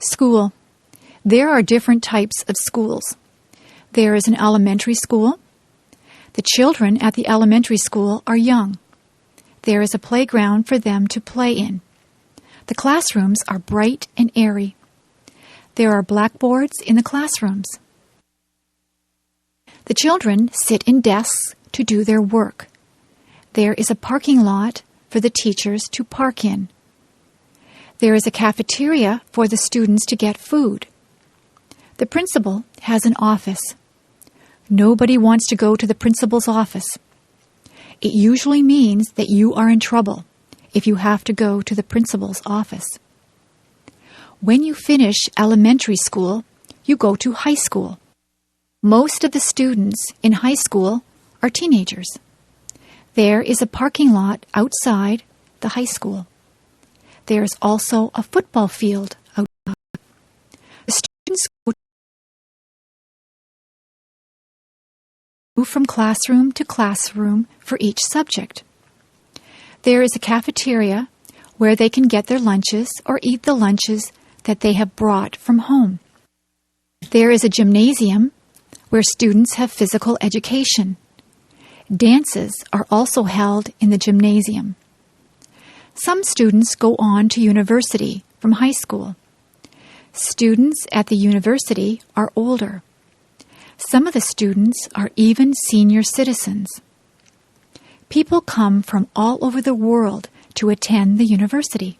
School. There are different types of schools. There is an elementary school. The children at the elementary school are young. There is a playground for them to play in. The classrooms are bright and airy. There are blackboards in the classrooms. The children sit in desks to do their work. There is a parking lot for the teachers to park in. There is a cafeteria for the students to get food. The principal has an office. Nobody wants to go to the principal's office. It usually means that you are in trouble if you have to go to the principal's office. When you finish elementary school, you go to high school. Most of the students in high school are teenagers. There is a parking lot outside the high school. There is also a football field outside. The students move from classroom to classroom for each subject. There is a cafeteria where they can get their lunches or eat the lunches that they have brought from home. There is a gymnasium where students have physical education. Dances are also held in the gymnasium. Some students go on to university from high school. Students at the university are older. Some of the students are even senior citizens. People come from all over the world to attend the university.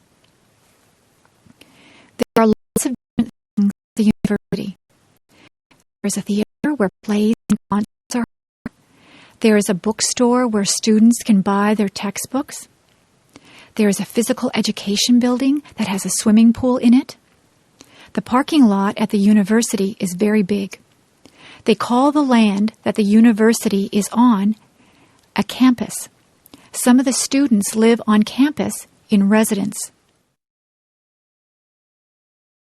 There are lots of different things at the university. There is a theater where plays and concerts are held. There is a bookstore where students can buy their textbooks. There is a physical education building that has a swimming pool in it. The parking lot at the university is very big. They call the land that the university is on a campus. Some of the students live on campus in residence.